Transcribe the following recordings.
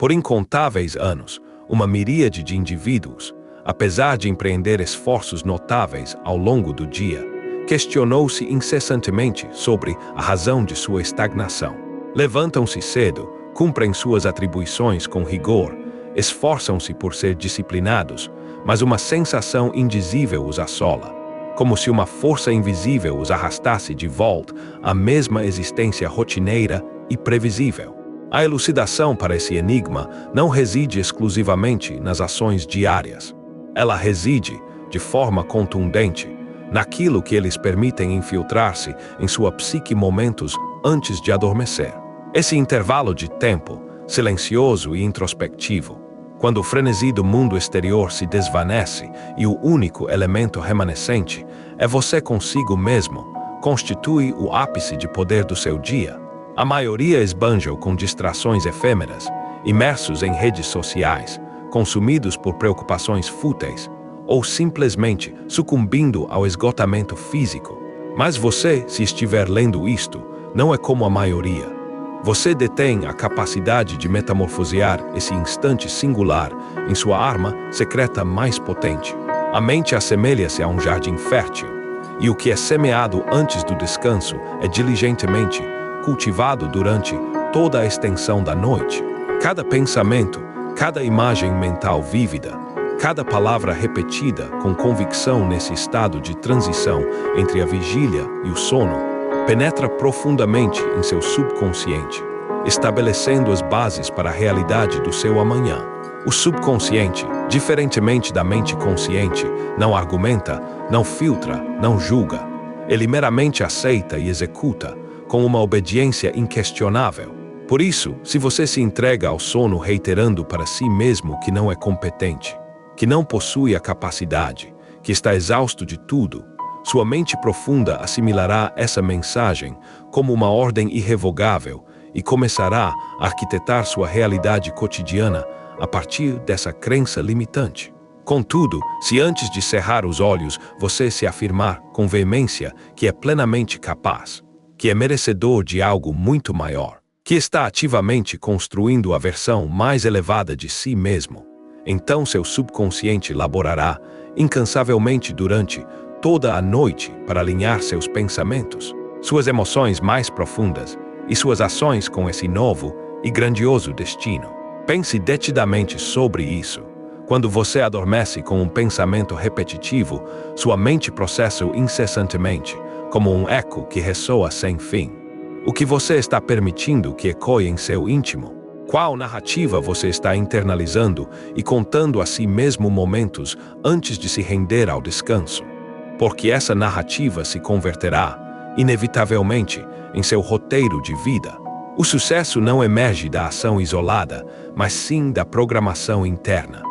Por incontáveis anos, uma miríade de indivíduos, apesar de empreender esforços notáveis ao longo do dia, questionou-se incessantemente sobre a razão de sua estagnação. Levantam-se cedo, cumprem suas atribuições com rigor, esforçam-se por ser disciplinados, mas uma sensação indizível os assola, como se uma força invisível os arrastasse de volta à mesma existência rotineira e previsível. A elucidação para esse enigma não reside exclusivamente nas ações diárias. Ela reside, de forma contundente, naquilo que eles permitem infiltrar-se em sua psique momentos antes de adormecer. Esse intervalo de tempo, silencioso e introspectivo, quando o frenesi do mundo exterior se desvanece e o único elemento remanescente é você consigo mesmo, constitui o ápice de poder do seu dia. A maioria esbanja com distrações efêmeras, imersos em redes sociais, consumidos por preocupações fúteis, ou simplesmente sucumbindo ao esgotamento físico. Mas você, se estiver lendo isto, não é como a maioria. Você detém a capacidade de metamorfosear esse instante singular em sua arma secreta mais potente. A mente assemelha-se a um jardim fértil, e o que é semeado antes do descanso é diligentemente cultivado durante toda a extensão da noite. Cada pensamento, cada imagem mental vívida, cada palavra repetida com convicção nesse estado de transição entre a vigília e o sono, penetra profundamente em seu subconsciente, estabelecendo as bases para a realidade do seu amanhã. O subconsciente, diferentemente da mente consciente, não argumenta, não filtra, não julga. Ele meramente aceita e executa, com uma obediência inquestionável. Por isso, se você se entrega ao sono reiterando para si mesmo que não é competente, que não possui a capacidade, que está exausto de tudo, sua mente profunda assimilará essa mensagem como uma ordem irrevogável e começará a arquitetar sua realidade cotidiana a partir dessa crença limitante. Contudo, se antes de cerrar os olhos você se afirmar com veemência que é plenamente capaz, que é merecedor de algo muito maior, que está ativamente construindo a versão mais elevada de si mesmo, então seu subconsciente laborará incansavelmente durante toda a noite para alinhar seus pensamentos, suas emoções mais profundas e suas ações com esse novo e grandioso destino. Pense detidamente sobre isso. Quando você adormece com um pensamento repetitivo, sua mente processa-o incessantemente, como um eco que ressoa sem fim. O que você está permitindo que ecoe em seu íntimo? Qual narrativa você está internalizando e contando a si mesmo momentos antes de se render ao descanso? Porque essa narrativa se converterá, inevitavelmente, em seu roteiro de vida. O sucesso não emerge da ação isolada, mas sim da programação interna.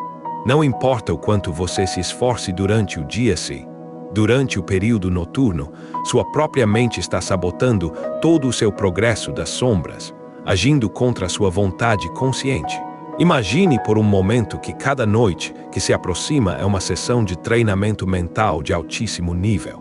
Não importa o quanto você se esforce durante o dia, se, durante o período noturno, sua própria mente está sabotando todo o seu progresso das sombras, agindo contra a sua vontade consciente. Imagine por um momento que cada noite que se aproxima é uma sessão de treinamento mental de altíssimo nível.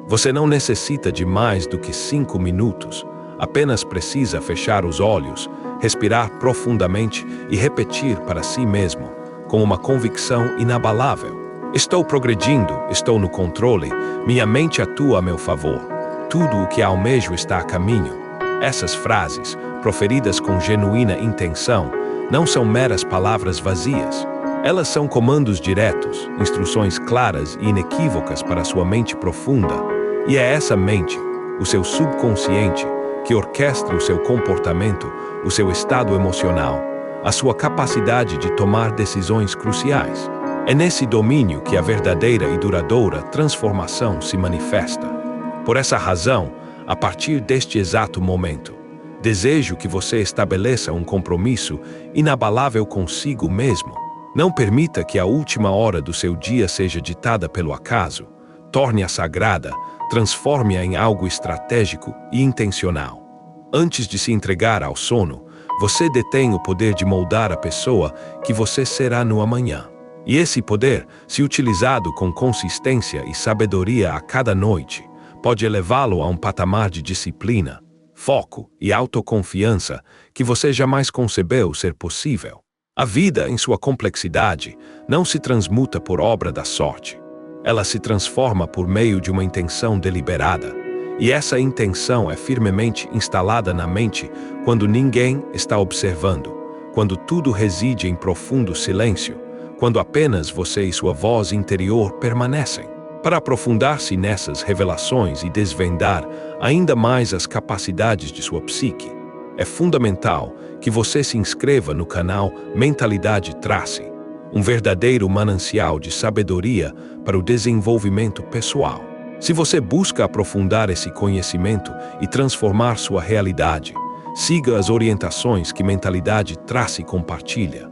Você não necessita de mais do que 5 minutos, apenas precisa fechar os olhos, respirar profundamente e repetir para si mesmo, com uma convicção inabalável: estou progredindo, estou no controle, minha mente atua a meu favor, tudo o que almejo está a caminho. Essas frases, proferidas com genuína intenção, não são meras palavras vazias. Elas são comandos diretos, instruções claras e inequívocas para sua mente profunda, e é essa mente, o seu subconsciente, que orquestra o seu comportamento, o seu estado emocional, a sua capacidade de tomar decisões cruciais. É nesse domínio que a verdadeira e duradoura transformação se manifesta. Por essa razão, a partir deste exato momento, desejo que você estabeleça um compromisso inabalável consigo mesmo. Não permita que a última hora do seu dia seja ditada pelo acaso. Torne-a sagrada, transforme-a em algo estratégico e intencional. Antes de se entregar ao sono, você detém o poder de moldar a pessoa que você será no amanhã. E esse poder, se utilizado com consistência e sabedoria a cada noite, pode elevá-lo a um patamar de disciplina, foco e autoconfiança que você jamais concebeu ser possível. A vida, em sua complexidade, não se transmuta por obra da sorte. Ela se transforma por meio de uma intenção deliberada. E essa intenção é firmemente instalada na mente quando ninguém está observando, quando tudo reside em profundo silêncio, quando apenas você e sua voz interior permanecem. Para aprofundar-se nessas revelações e desvendar ainda mais as capacidades de sua psique, é fundamental que você se inscreva no canal Mentalidade Trace, um verdadeiro manancial de sabedoria para o desenvolvimento pessoal. Se você busca aprofundar esse conhecimento e transformar sua realidade, siga as orientações que Mentalidade Trace compartilha.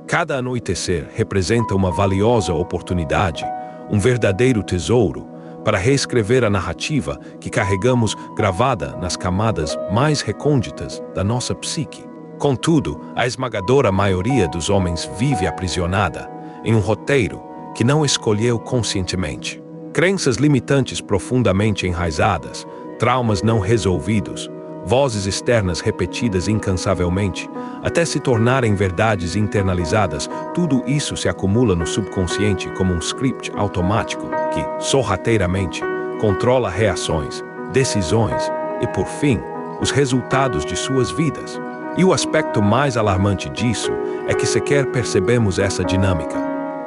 Cada anoitecer representa uma valiosa oportunidade, um verdadeiro tesouro, para reescrever a narrativa que carregamos gravada nas camadas mais recônditas da nossa psique. Contudo, a esmagadora maioria dos homens vive aprisionada em um roteiro que não escolheu conscientemente. Crenças limitantes profundamente enraizadas, traumas não resolvidos, vozes externas repetidas incansavelmente, até se tornarem verdades internalizadas, tudo isso se acumula no subconsciente como um script automático que, sorrateiramente, controla reações, decisões e, por fim, os resultados de suas vidas. E o aspecto mais alarmante disso é que sequer percebemos essa dinâmica.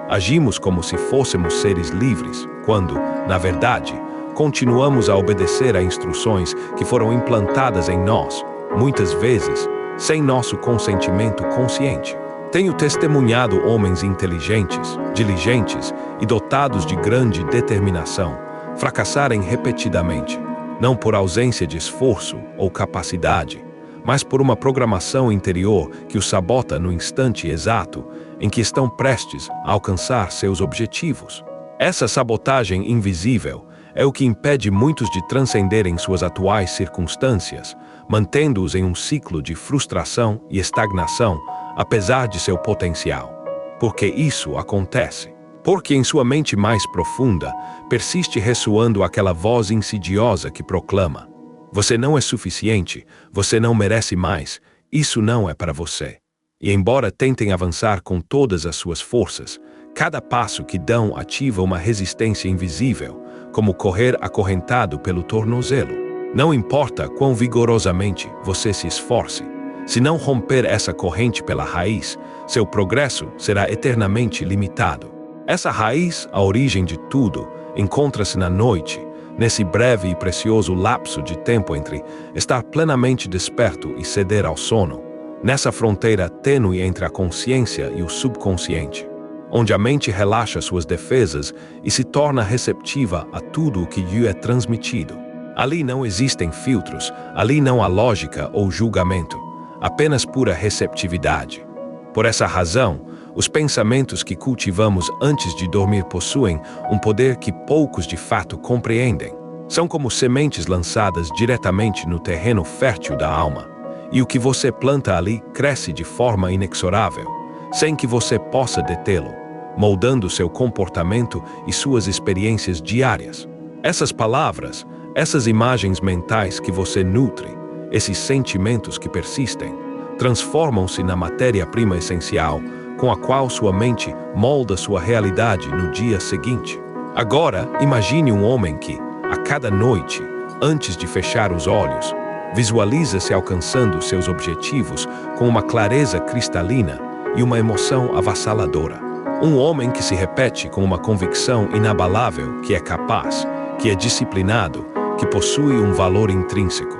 Agimos como se fôssemos seres livres, quando, na verdade, continuamos a obedecer a instruções que foram implantadas em nós, muitas vezes, sem nosso consentimento consciente. Tenho testemunhado homens inteligentes, diligentes e dotados de grande determinação fracassarem repetidamente, não por ausência de esforço ou capacidade, mas por uma programação interior que os sabota no instante exato em que estão prestes a alcançar seus objetivos. Essa sabotagem invisível é o que impede muitos de transcenderem suas atuais circunstâncias, mantendo-os em um ciclo de frustração e estagnação, apesar de seu potencial. Por que isso acontece? Porque em sua mente mais profunda persiste ressoando aquela voz insidiosa que proclama: você não é suficiente, você não merece mais, isso não é para você. E embora tentem avançar com todas as suas forças, cada passo que dão ativa uma resistência invisível, como correr acorrentado pelo tornozelo. Não importa quão vigorosamente você se esforce, se não romper essa corrente pela raiz, seu progresso será eternamente limitado. Essa raiz, a origem de tudo, encontra-se na noite, nesse breve e precioso lapso de tempo entre estar plenamente desperto e ceder ao sono, nessa fronteira tênue entre a consciência e o subconsciente, onde a mente relaxa suas defesas e se torna receptiva a tudo o que lhe é transmitido. Ali não existem filtros, ali não há lógica ou julgamento, apenas pura receptividade. Por essa razão, os pensamentos que cultivamos antes de dormir possuem um poder que poucos de fato compreendem. São como sementes lançadas diretamente no terreno fértil da alma, e o que você planta ali cresce de forma inexorável, sem que você possa detê-lo, moldando seu comportamento e suas experiências diárias. Essas palavras, essas imagens mentais que você nutre, esses sentimentos que persistem, transformam-se na matéria-prima essencial com a qual sua mente molda sua realidade no dia seguinte. Agora, imagine um homem que, a cada noite, antes de fechar os olhos, visualiza-se alcançando seus objetivos com uma clareza cristalina e uma emoção avassaladora. Um homem que se repete com uma convicção inabalável que é capaz, que é disciplinado, que possui um valor intrínseco,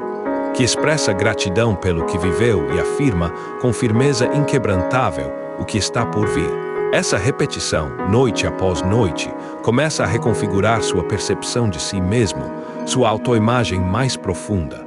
que expressa gratidão pelo que viveu e afirma com firmeza inquebrantável o que está por vir. Essa repetição, noite após noite, começa a reconfigurar sua percepção de si mesmo, sua autoimagem mais profunda.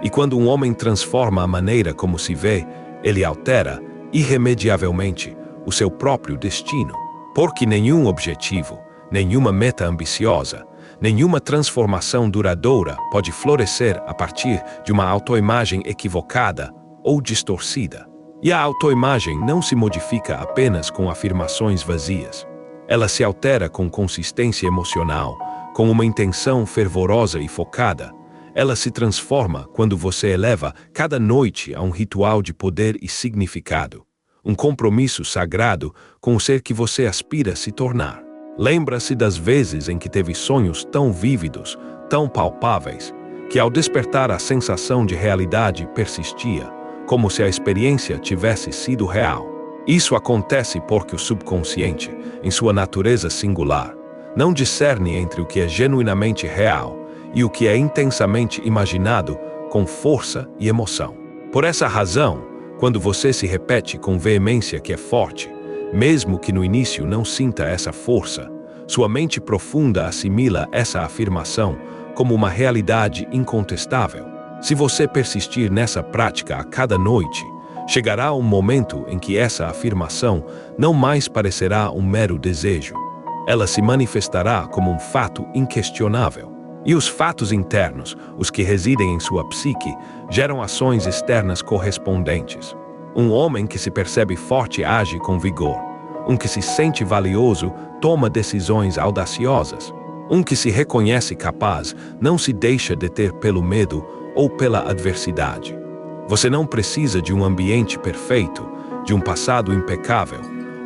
E quando um homem transforma a maneira como se vê, ele altera, irremediavelmente, o seu próprio destino. Porque nenhum objetivo, nenhuma meta ambiciosa, nenhuma transformação duradoura pode florescer a partir de uma autoimagem equivocada ou distorcida. E a autoimagem não se modifica apenas com afirmações vazias. Ela se altera com consistência emocional, com uma intenção fervorosa e focada. Ela se transforma quando você eleva cada noite a um ritual de poder e significado. um compromisso sagrado com o ser que você aspira a se tornar. Lembra-se das vezes em que teve sonhos tão vívidos, tão palpáveis, que ao despertar a sensação de realidade persistia, como se a experiência tivesse sido real. Isso acontece porque o subconsciente, em sua natureza singular, não discerne entre o que é genuinamente real e o que é intensamente imaginado com força e emoção. Por essa razão, quando você se repete com veemência que é forte, mesmo que no início não sinta essa força, sua mente profunda assimila essa afirmação como uma realidade incontestável. Se você persistir nessa prática a cada noite, chegará um momento em que essa afirmação não mais parecerá um mero desejo. Ela se manifestará como um fato inquestionável. E os fatos internos, os que residem em sua psique, geram ações externas correspondentes. Um homem que se percebe forte age com vigor. Um que se sente valioso toma decisões audaciosas. Um que se reconhece capaz não se deixa deter pelo medo ou pela adversidade. Você não precisa de um ambiente perfeito, de um passado impecável,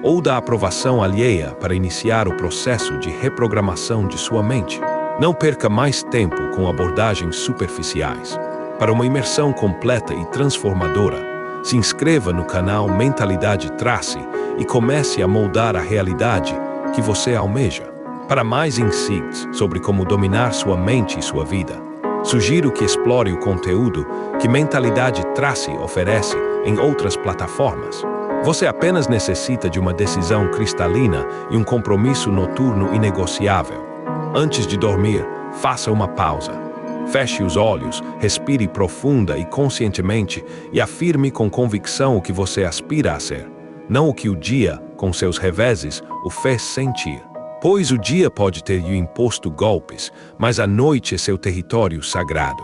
ou da aprovação alheia para iniciar o processo de reprogramação de sua mente. Não perca mais tempo com abordagens superficiais. Para uma imersão completa e transformadora, se inscreva no canal Mentalidade Trace e comece a moldar a realidade que você almeja. Para mais insights sobre como dominar sua mente e sua vida, sugiro que explore o conteúdo que Mentalidade Trace oferece em outras plataformas. Você apenas necessita de uma decisão cristalina e um compromisso noturno inegociável. Antes de dormir, faça uma pausa. Feche os olhos, respire profunda e conscientemente e afirme com convicção o que você aspira a ser, não o que o dia, com seus reveses, o fez sentir. Pois o dia pode ter lhe imposto golpes, mas a noite é seu território sagrado.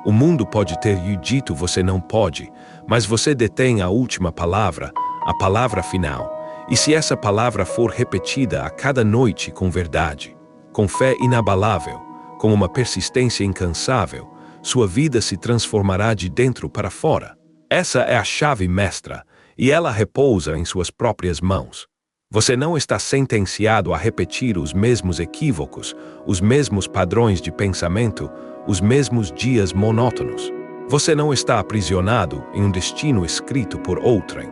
O mundo pode ter lhe dito você não pode, mas você detém a última palavra, a palavra final. E se essa palavra for repetida a cada noite com verdade, com fé inabalável, com uma persistência incansável, sua vida se transformará de dentro para fora. Essa é a chave mestra, e ela repousa em suas próprias mãos. Você não está sentenciado a repetir os mesmos equívocos, os mesmos padrões de pensamento, os mesmos dias monótonos. Você não está aprisionado em um destino escrito por outrem.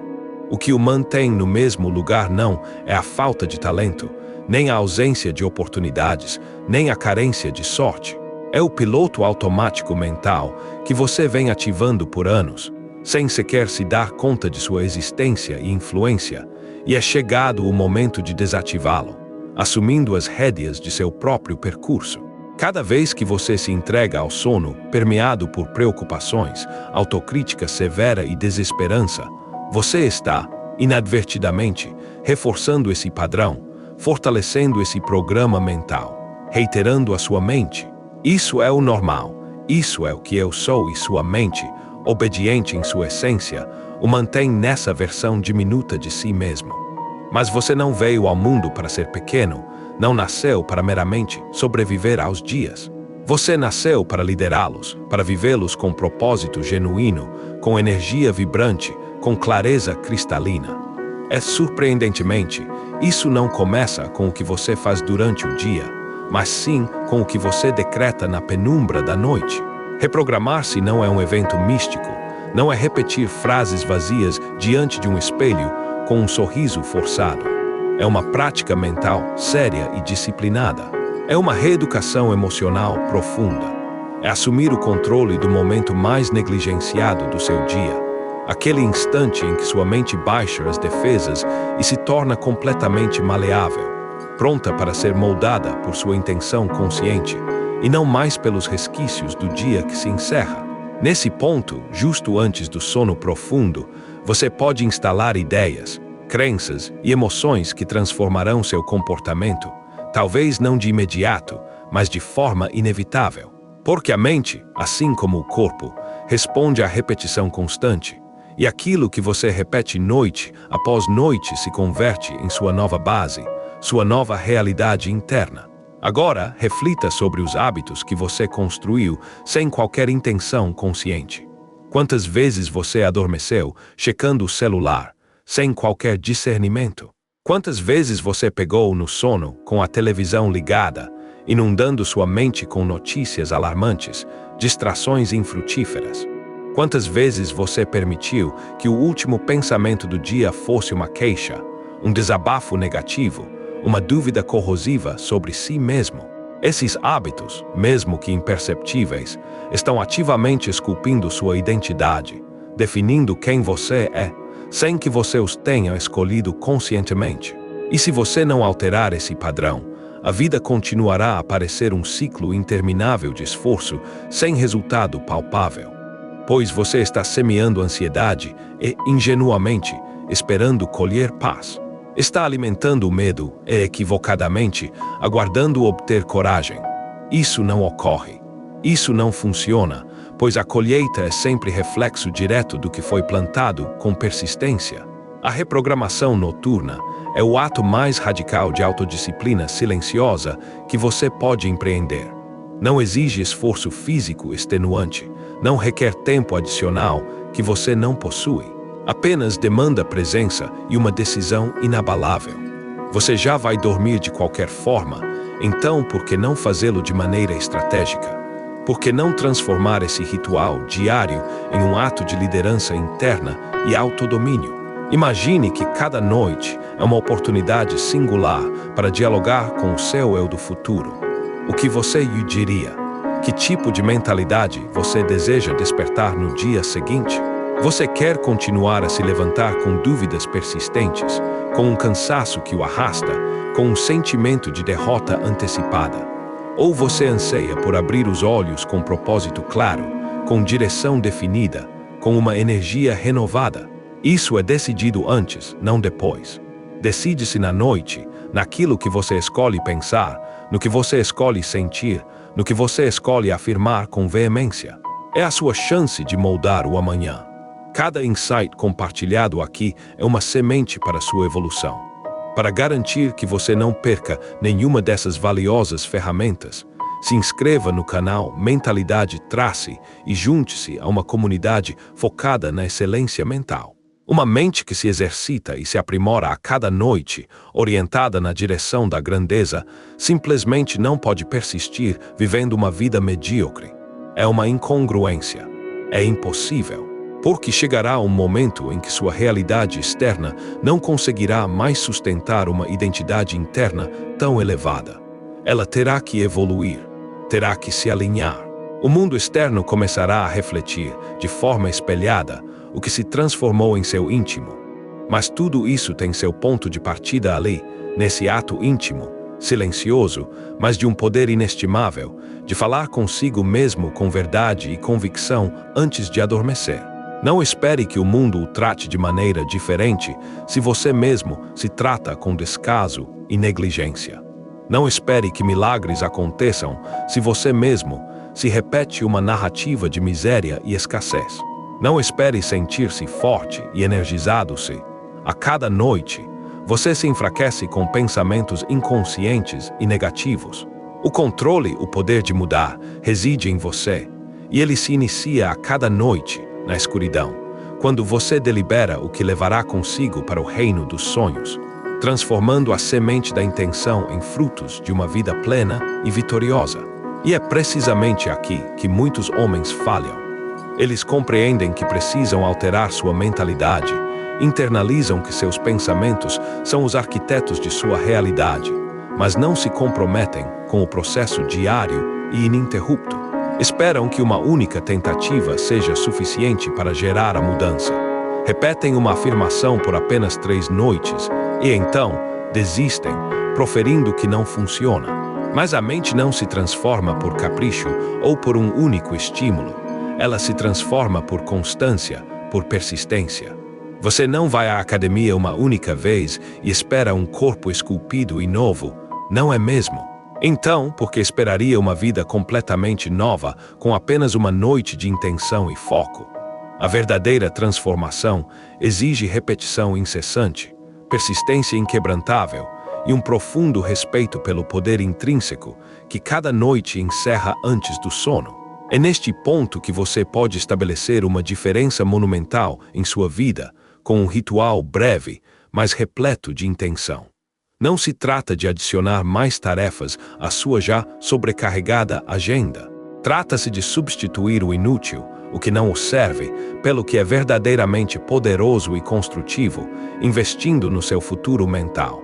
O que o mantém no mesmo lugar não é a falta de talento, nem a ausência de oportunidades, nem a carência de sorte. É o piloto automático mental que você vem ativando por anos, sem sequer se dar conta de sua existência e influência, e é chegado o momento de desativá-lo, assumindo as rédeas de seu próprio percurso. Cada vez que você se entrega ao sono, permeado por preocupações, autocrítica severa e desesperança, você está, inadvertidamente, reforçando esse padrão, fortalecendo esse programa mental, reiterando a sua mente. Isso é o normal, isso é o que eu sou e sua mente, obediente em sua essência, o mantém nessa versão diminuta de si mesmo. Mas você não veio ao mundo para ser pequeno, não nasceu para meramente sobreviver aos dias. Você nasceu para liderá-los, para vivê-los com propósito genuíno, com energia vibrante, com clareza cristalina. Surpreendentemente, isso não começa com o que você faz durante o dia, mas sim com o que você decreta na penumbra da noite. Reprogramar-se não é um evento místico, não é repetir frases vazias diante de um espelho com um sorriso forçado. É uma prática mental séria e disciplinada. É uma reeducação emocional profunda. É assumir o controle do momento mais negligenciado do seu dia, aquele instante em que sua mente baixa as defesas e se torna completamente maleável, pronta para ser moldada por sua intenção consciente e não mais pelos resquícios do dia que se encerra. Nesse ponto, justo antes do sono profundo, você pode instalar ideias, crenças e emoções que transformarão seu comportamento, talvez não de imediato, mas de forma inevitável. Porque a mente, assim como o corpo, responde à repetição constante, e aquilo que você repete noite após noite se converte em sua nova base, sua nova realidade interna. Agora, reflita sobre os hábitos que você construiu sem qualquer intenção consciente. Quantas vezes você adormeceu checando o celular, sem qualquer discernimento. Quantas vezes você pegou no sono com a televisão ligada, inundando sua mente com notícias alarmantes, distrações infrutíferas? Quantas vezes você permitiu que o último pensamento do dia fosse uma queixa, um desabafo negativo, uma dúvida corrosiva sobre si mesmo? Esses hábitos, mesmo que imperceptíveis, estão ativamente esculpindo sua identidade, definindo quem você é, sem que você os tenha escolhido conscientemente. E se você não alterar esse padrão, a vida continuará a parecer um ciclo interminável de esforço sem resultado palpável. Pois você está semeando ansiedade e, ingenuamente, esperando colher paz. Está alimentando o medo e, equivocadamente, aguardando obter coragem. Isso não ocorre. Isso não funciona, pois a colheita é sempre reflexo direto do que foi plantado com persistência. A reprogramação noturna é o ato mais radical de autodisciplina silenciosa que você pode empreender. Não exige esforço físico extenuante, não requer tempo adicional que você não possui. Apenas demanda presença e uma decisão inabalável. Você já vai dormir de qualquer forma, então por que não fazê-lo de maneira estratégica? Por que não transformar esse ritual diário em um ato de liderança interna e autodomínio? Imagine que cada noite é uma oportunidade singular para dialogar com o seu eu do futuro. O que você lhe diria? Que tipo de mentalidade você deseja despertar no dia seguinte? Você quer continuar a se levantar com dúvidas persistentes, com um cansaço que o arrasta, com um sentimento de derrota antecipada? Ou você anseia por abrir os olhos com propósito claro, com direção definida, com uma energia renovada? Isso é decidido antes, não depois. Decide-se na noite, naquilo que você escolhe pensar, no que você escolhe sentir, no que você escolhe afirmar com veemência. É a sua chance de moldar o amanhã. Cada insight compartilhado aqui é uma semente para sua evolução. Para garantir que você não perca nenhuma dessas valiosas ferramentas, se inscreva no canal Mentalidade Trace e junte-se a uma comunidade focada na excelência mental. Uma mente que se exercita e se aprimora a cada noite, orientada na direção da grandeza, simplesmente não pode persistir vivendo uma vida medíocre. É uma incongruência. É impossível. Porque chegará um momento em que sua realidade externa não conseguirá mais sustentar uma identidade interna tão elevada. Ela terá que evoluir, terá que se alinhar. O mundo externo começará a refletir, de forma espelhada, o que se transformou em seu íntimo. Mas tudo isso tem seu ponto de partida ali, nesse ato íntimo, silencioso, mas de um poder inestimável, de falar consigo mesmo com verdade e convicção antes de adormecer. Não espere que o mundo o trate de maneira diferente se você mesmo se trata com descaso e negligência. Não espere que milagres aconteçam se você mesmo se repete uma narrativa de miséria e escassez. Não espere sentir-se forte e energizado se, a cada noite, você se enfraquece com pensamentos inconscientes e negativos. O controle, o poder de mudar, reside em você, e ele se inicia a cada noite, na escuridão, quando você delibera o que levará consigo para o reino dos sonhos, transformando a semente da intenção em frutos de uma vida plena e vitoriosa. E é precisamente aqui que muitos homens falham. Eles compreendem que precisam alterar sua mentalidade, internalizam que seus pensamentos são os arquitetos de sua realidade, mas não se comprometem com o processo diário e ininterrupto. Esperam que uma única tentativa seja suficiente para gerar a mudança. Repetem uma afirmação por apenas 3 noites e então desistem, proferindo que não funciona. Mas a mente não se transforma por capricho ou por um único estímulo. Ela se transforma por constância, por persistência. Você não vai à academia uma única vez e espera um corpo esculpido e novo, não é mesmo? Então, por que esperaria uma vida completamente nova com apenas uma noite de intenção e foco? A verdadeira transformação exige repetição incessante, persistência inquebrantável e um profundo respeito pelo poder intrínseco que cada noite encerra antes do sono. É neste ponto que você pode estabelecer uma diferença monumental em sua vida, com um ritual breve, mas repleto de intenção. Não se trata de adicionar mais tarefas à sua já sobrecarregada agenda. Trata-se de substituir o inútil, o que não o serve, pelo que é verdadeiramente poderoso e construtivo, investindo no seu futuro mental.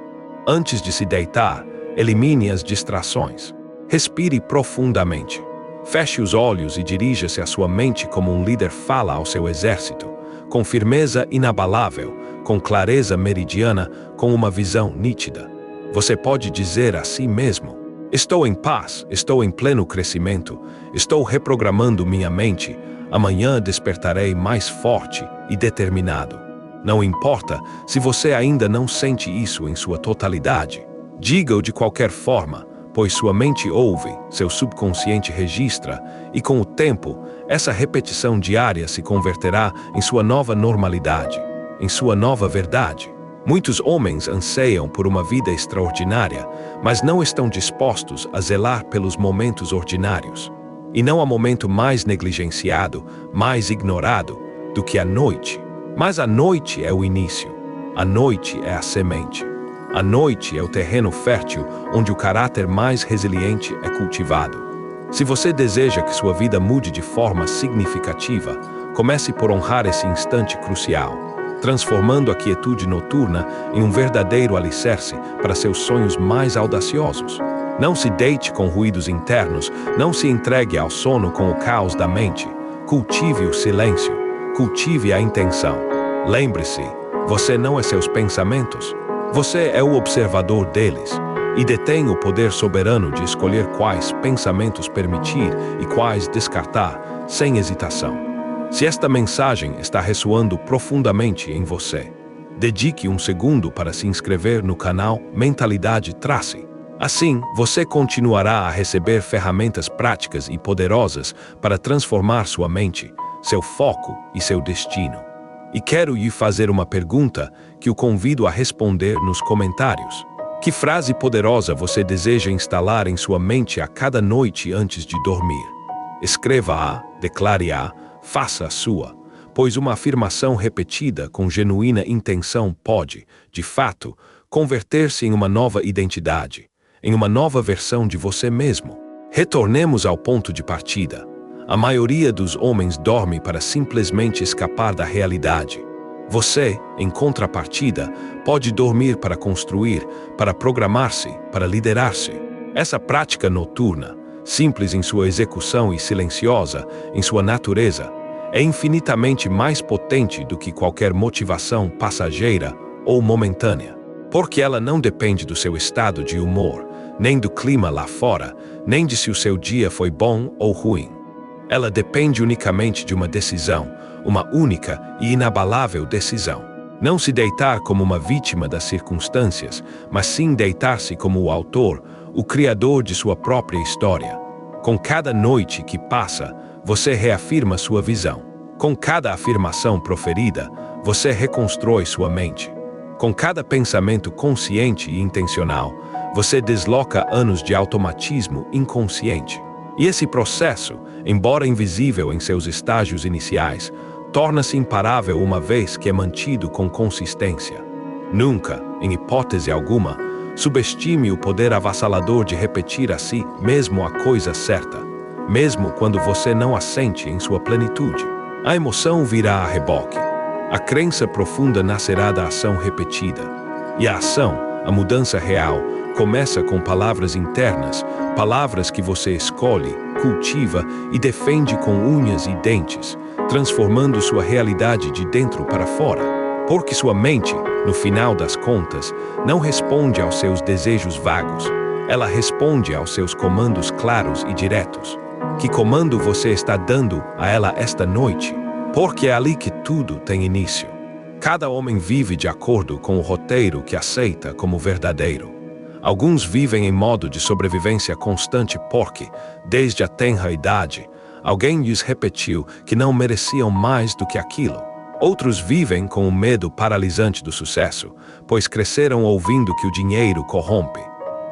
Antes de se deitar, elimine as distrações. Respire profundamente. Feche os olhos e dirija-se à sua mente como um líder fala ao seu exército, com firmeza inabalável, com clareza meridiana, com uma visão nítida. Você pode dizer a si mesmo: estou em paz, estou em pleno crescimento, estou reprogramando minha mente, amanhã despertarei mais forte e determinado. Não importa se você ainda não sente isso em sua totalidade. Diga-o de qualquer forma, pois sua mente ouve, seu subconsciente registra, e com o tempo, essa repetição diária se converterá em sua nova normalidade, em sua nova verdade. Muitos homens anseiam por uma vida extraordinária, mas não estão dispostos a zelar pelos momentos ordinários. E não há momento mais negligenciado, mais ignorado, do que a noite. Mas a noite é o início. A noite é a semente. A noite é o terreno fértil onde o caráter mais resiliente é cultivado. Se você deseja que sua vida mude de forma significativa, comece por honrar esse instante crucial, transformando a quietude noturna em um verdadeiro alicerce para seus sonhos mais audaciosos. Não se deite com ruídos internos, não se entregue ao sono com o caos da mente. Cultive o silêncio, cultive a intenção. Lembre-se, você não é seus pensamentos. Você é o observador deles e detém o poder soberano de escolher quais pensamentos permitir e quais descartar, sem hesitação. Se esta mensagem está ressoando profundamente em você, dedique um segundo para se inscrever no canal Mentalidade Tracy. Assim, você continuará a receber ferramentas práticas e poderosas para transformar sua mente, seu foco e seu destino. E quero lhe fazer uma pergunta que o convido a responder nos comentários. Que frase poderosa você deseja instalar em sua mente a cada noite antes de dormir? Escreva-a, declare-a, faça-a sua, pois uma afirmação repetida com genuína intenção pode, de fato, converter-se em uma nova identidade, em uma nova versão de você mesmo. Retornemos ao ponto de partida. A maioria dos homens dorme para simplesmente escapar da realidade. Você, em contrapartida, pode dormir para construir, para programar-se, para liderar-se. Essa prática noturna, simples em sua execução e silenciosa em sua natureza, é infinitamente mais potente do que qualquer motivação passageira ou momentânea, porque ela não depende do seu estado de humor, nem do clima lá fora, nem de se o seu dia foi bom ou ruim. Ela depende unicamente de uma decisão, uma única e inabalável decisão. Não se deitar como uma vítima das circunstâncias, mas sim deitar-se como o autor, o criador de sua própria história. Com cada noite que passa, você reafirma sua visão. Com cada afirmação proferida, você reconstrói sua mente. Com cada pensamento consciente e intencional, você desloca anos de automatismo inconsciente. E esse processo, embora invisível em seus estágios iniciais, torna-se imparável uma vez que é mantido com consistência. Nunca, em hipótese alguma, subestime o poder avassalador de repetir a si mesmo a coisa certa, mesmo quando você não a sente em sua plenitude. A emoção virá a reboque. A crença profunda nascerá da ação repetida. E a ação, a mudança real, começa com palavras internas, palavras que você escolhe, cultiva e defende com unhas e dentes, transformando sua realidade de dentro para fora. Porque sua mente, no final das contas, não responde aos seus desejos vagos, ela responde aos seus comandos claros e diretos. Que comando você está dando a ela esta noite? Porque é ali que tudo tem início. Cada homem vive de acordo com o roteiro que aceita como verdadeiro. Alguns vivem em modo de sobrevivência constante porque, desde a tenra idade, alguém lhes repetiu que não mereciam mais do que aquilo. Outros vivem com o medo paralisante do sucesso, pois cresceram ouvindo que o dinheiro corrompe.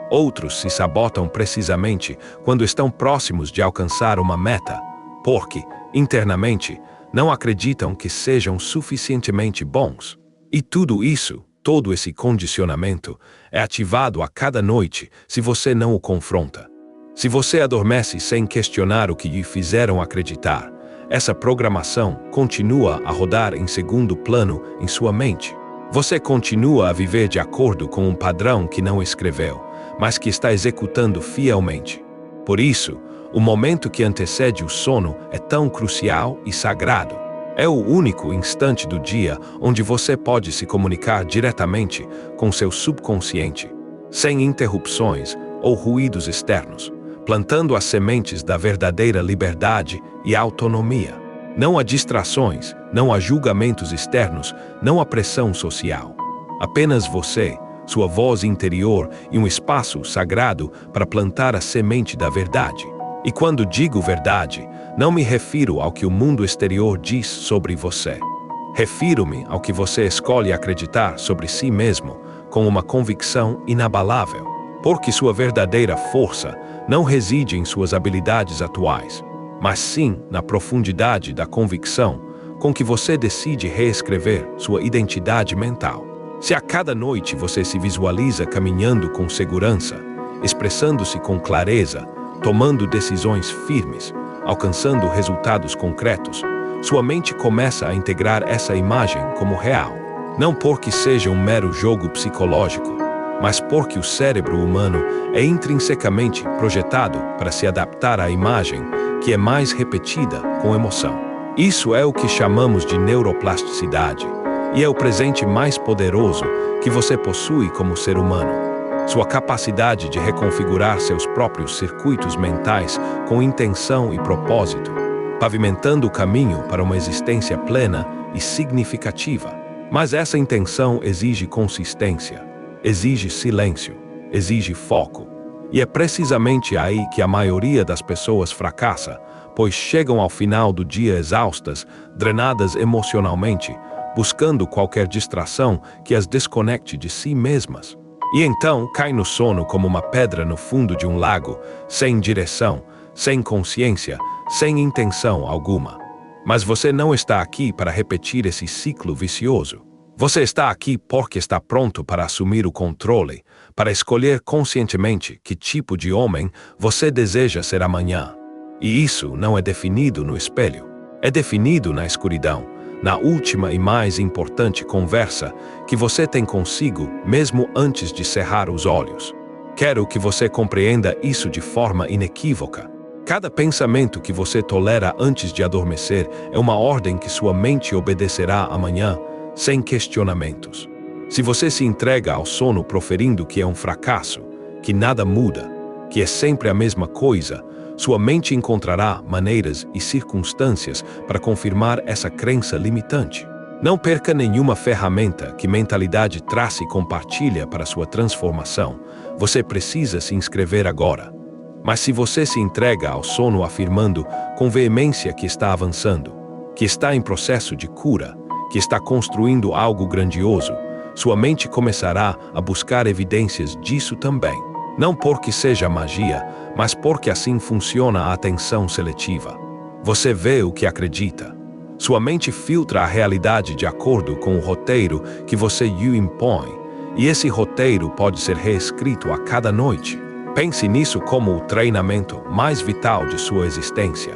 Outros se sabotam precisamente quando estão próximos de alcançar uma meta, porque, internamente, não acreditam que sejam suficientemente bons. E tudo isso, todo esse condicionamento, é ativado a cada noite se você não o confronta. Se você adormece sem questionar o que lhe fizeram acreditar, essa programação continua a rodar em segundo plano em sua mente. Você continua a viver de acordo com um padrão que não escreveu, mas que está executando fielmente. Por isso, o momento que antecede o sono é tão crucial e sagrado. É o único instante do dia onde você pode se comunicar diretamente com seu subconsciente, sem interrupções ou ruídos externos, plantando as sementes da verdadeira liberdade e autonomia. Não há distrações, não há julgamentos externos, não há pressão social. Apenas você, sua voz interior e um espaço sagrado para plantar a semente da verdade. E quando digo verdade, não me refiro ao que o mundo exterior diz sobre você. Refiro-me ao que você escolhe acreditar sobre si mesmo com uma convicção inabalável. Porque sua verdadeira força não reside em suas habilidades atuais, mas sim na profundidade da convicção com que você decide reescrever sua identidade mental. Se a cada noite você se visualiza caminhando com segurança, expressando-se com clareza, tomando decisões firmes, alcançando resultados concretos, sua mente começa a integrar essa imagem como real. Não porque seja um mero jogo psicológico, mas porque o cérebro humano é intrinsecamente projetado para se adaptar à imagem que é mais repetida com emoção. Isso é o que chamamos de neuroplasticidade, e é o presente mais poderoso que você possui como ser humano. Sua capacidade de reconfigurar seus próprios circuitos mentais com intenção e propósito, pavimentando o caminho para uma existência plena e significativa. Mas essa intenção exige consistência, exige silêncio, exige foco. E é precisamente aí que a maioria das pessoas fracassa, pois chegam ao final do dia exaustas, drenadas emocionalmente, buscando qualquer distração que as desconecte de si mesmas. E então cai no sono como uma pedra no fundo de um lago, sem direção, sem consciência, sem intenção alguma. Mas você não está aqui para repetir esse ciclo vicioso. Você está aqui porque está pronto para assumir o controle, para escolher conscientemente que tipo de homem você deseja ser amanhã. E isso não é definido no espelho. É definido na escuridão, na última e mais importante conversa que você tem consigo mesmo antes de cerrar os olhos. Quero que você compreenda isso de forma inequívoca. Cada pensamento que você tolera antes de adormecer é uma ordem que sua mente obedecerá amanhã, sem questionamentos. Se você se entrega ao sono proferindo que é um fracasso, que nada muda, que é sempre a mesma coisa, sua mente encontrará maneiras e circunstâncias para confirmar essa crença limitante. Não perca nenhuma ferramenta que mentalidade trace e compartilha para sua transformação. Você precisa se inscrever agora. Mas se você se entrega ao sono afirmando com veemência que está avançando, que está em processo de cura, que está construindo algo grandioso, sua mente começará a buscar evidências disso também. Não porque seja magia, mas porque assim funciona a atenção seletiva. Você vê o que acredita. Sua mente filtra a realidade de acordo com o roteiro que você lhe impõe, e esse roteiro pode ser reescrito a cada noite. Pense nisso como o treinamento mais vital de sua existência.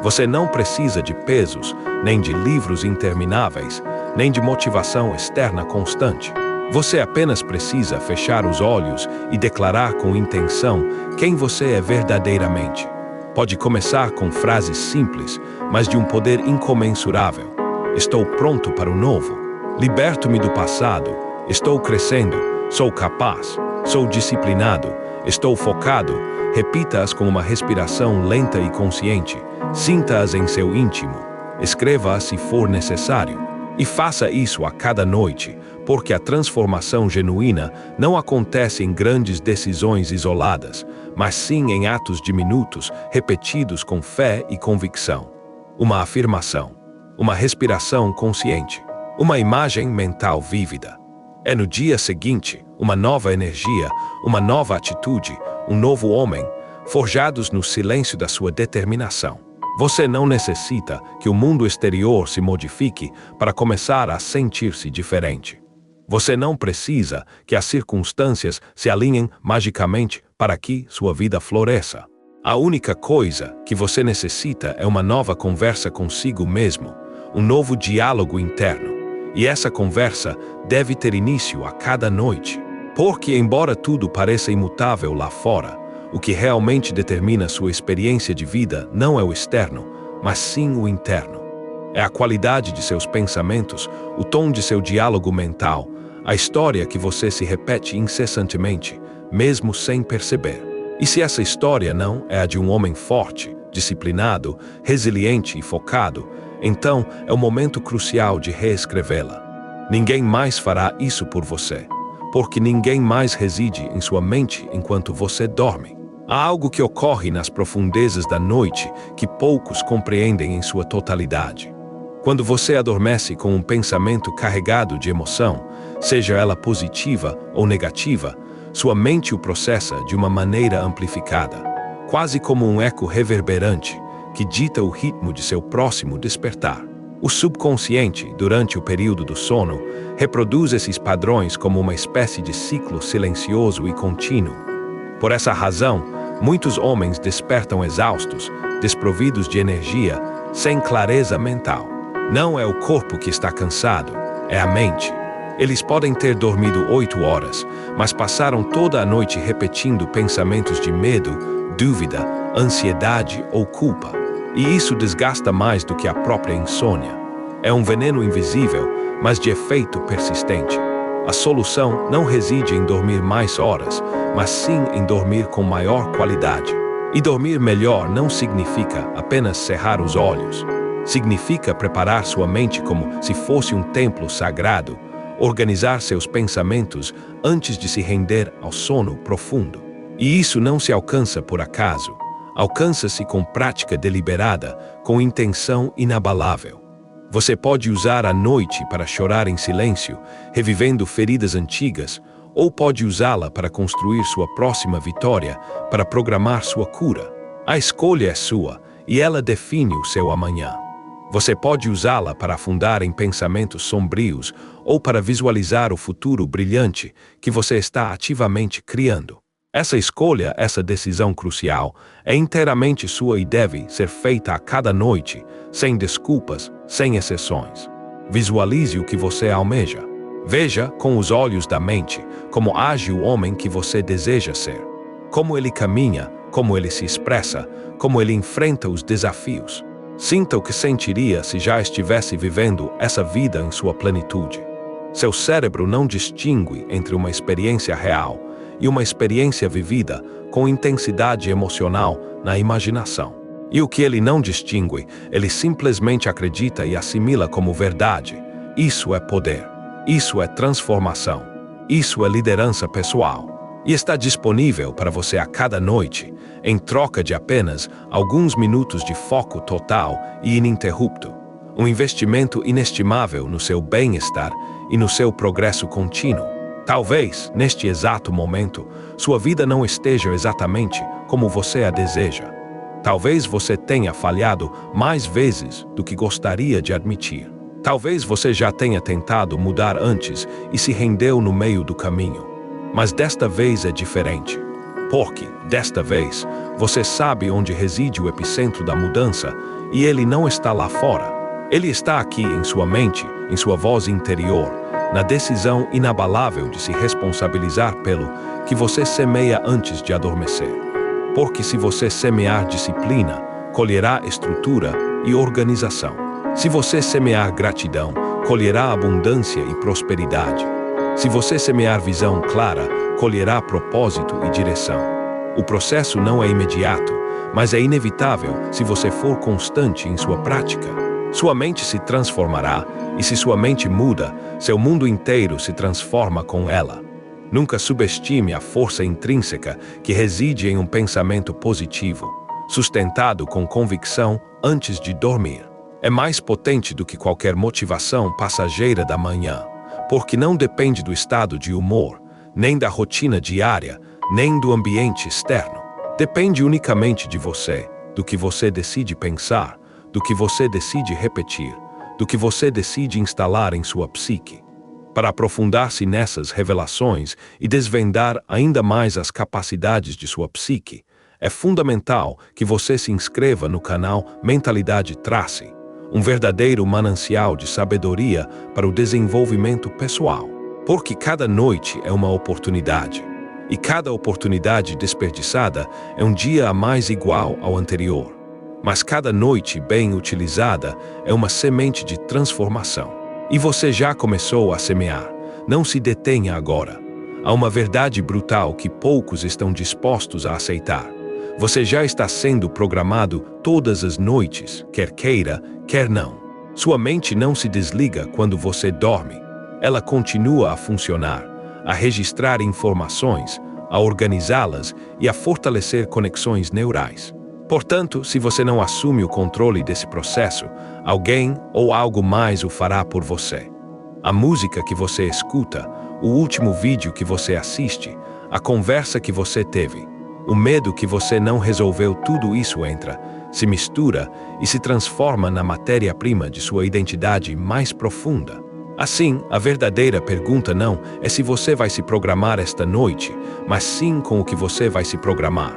Você não precisa de pesos, nem de livros intermináveis, nem de motivação externa constante. Você apenas precisa fechar os olhos e declarar com intenção quem você é verdadeiramente. Pode começar com frases simples, mas de um poder incomensurável. Estou pronto para o novo. Liberto-me do passado. Estou crescendo. Sou capaz. Sou disciplinado. Estou focado. Repita-as com uma respiração lenta e consciente. Sinta-as em seu íntimo. Escreva-as se for necessário. E faça isso a cada noite, porque a transformação genuína não acontece em grandes decisões isoladas, mas sim em atos diminutos, repetidos com fé e convicção. Uma afirmação, uma respiração consciente, uma imagem mental vívida. É no dia seguinte, uma nova energia, uma nova atitude, um novo homem, forjados no silêncio da sua determinação. Você não necessita que o mundo exterior se modifique para começar a sentir-se diferente. Você não precisa que as circunstâncias se alinhem magicamente para que sua vida floresça. A única coisa que você necessita é uma nova conversa consigo mesmo, um novo diálogo interno. E essa conversa deve ter início a cada noite. Porque, embora tudo pareça imutável lá fora, o que realmente determina sua experiência de vida não é o externo, mas sim o interno. É a qualidade de seus pensamentos, o tom de seu diálogo mental, a história que você se repete incessantemente, mesmo sem perceber. E se essa história não é a de um homem forte, disciplinado, resiliente e focado, então é o momento crucial de reescrevê-la. Ninguém mais fará isso por você, porque ninguém mais reside em sua mente enquanto você dorme. Há algo que ocorre nas profundezas da noite que poucos compreendem em sua totalidade. Quando você adormece com um pensamento carregado de emoção, seja ela positiva ou negativa, sua mente o processa de uma maneira amplificada, quase como um eco reverberante que dita o ritmo de seu próximo despertar. O subconsciente, durante o período do sono, reproduz esses padrões como uma espécie de ciclo silencioso e contínuo. Por essa razão, muitos homens despertam exaustos, desprovidos de energia, sem clareza mental. Não é o corpo que está cansado, é a mente. Eles podem ter dormido 8 horas, mas passaram toda a noite repetindo pensamentos de medo, dúvida, ansiedade ou culpa. E isso desgasta mais do que a própria insônia. É um veneno invisível, mas de efeito persistente. A solução não reside em dormir mais horas, mas sim em dormir com maior qualidade. E dormir melhor não significa apenas cerrar os olhos. Significa preparar sua mente como se fosse um templo sagrado, organizar seus pensamentos antes de se render ao sono profundo. E isso não se alcança por acaso. Alcança-se com prática deliberada, com intenção inabalável. Você pode usar a noite para chorar em silêncio, revivendo feridas antigas, ou pode usá-la para construir sua próxima vitória, para programar sua cura. A escolha é sua, e ela define o seu amanhã. Você pode usá-la para afundar em pensamentos sombrios ou para visualizar o futuro brilhante que você está ativamente criando. Essa escolha, essa decisão crucial, é inteiramente sua e deve ser feita a cada noite, sem desculpas, sem exceções. Visualize o que você almeja. Veja, com os olhos da mente, como age o homem que você deseja ser. Como ele caminha, como ele se expressa, como ele enfrenta os desafios. Sinta o que sentiria se já estivesse vivendo essa vida em sua plenitude. Seu cérebro não distingue entre uma experiência real e uma experiência vivida com intensidade emocional na imaginação. E o que ele não distingue, ele simplesmente acredita e assimila como verdade. Isso é poder. Isso é transformação. Isso é liderança pessoal. E está disponível para você a cada noite, em troca de apenas alguns minutos de foco total e ininterrupto. Um investimento inestimável no seu bem-estar e no seu progresso contínuo. Talvez, neste exato momento, sua vida não esteja exatamente como você a deseja. Talvez você tenha falhado mais vezes do que gostaria de admitir. Talvez você já tenha tentado mudar antes e se rendeu no meio do caminho. Mas desta vez é diferente. Porque, desta vez, você sabe onde reside o epicentro da mudança e ele não está lá fora. Ele está aqui em sua mente, em sua voz interior, na decisão inabalável de se responsabilizar pelo que você semeia antes de adormecer. Porque se você semear disciplina, colherá estrutura e organização. Se você semear gratidão, colherá abundância e prosperidade. Se você semear visão clara, colherá propósito e direção. O processo não é imediato, mas é inevitável se você for constante em sua prática. Sua mente se transformará, e se sua mente muda, seu mundo inteiro se transforma com ela. Nunca subestime a força intrínseca que reside em um pensamento positivo, sustentado com convicção antes de dormir. É mais potente do que qualquer motivação passageira da manhã, porque não depende do estado de humor, nem da rotina diária, nem do ambiente externo. Depende unicamente de você, do que você decide pensar, do que você decide repetir, do que você decide instalar em sua psique. Para aprofundar-se nessas revelações e desvendar ainda mais as capacidades de sua psique, é fundamental que você se inscreva no canal Mentalidade Trace, um verdadeiro manancial de sabedoria para o desenvolvimento pessoal. Porque cada noite é uma oportunidade, e cada oportunidade desperdiçada é um dia a mais igual ao anterior. Mas cada noite bem utilizada é uma semente de transformação. E você já começou a semear. Não se detenha agora. Há uma verdade brutal que poucos estão dispostos a aceitar. Você já está sendo programado todas as noites, quer queira, quer não. Sua mente não se desliga quando você dorme. Ela continua a funcionar, a registrar informações, a organizá-las e a fortalecer conexões neurais. Portanto, se você não assume o controle desse processo, alguém ou algo mais o fará por você. A música que você escuta, o último vídeo que você assiste, a conversa que você teve, o medo que você não resolveu, tudo isso entra, se mistura e se transforma na matéria-prima de sua identidade mais profunda. Assim, a verdadeira pergunta não é se você vai se programar esta noite, mas sim com o que você vai se programar.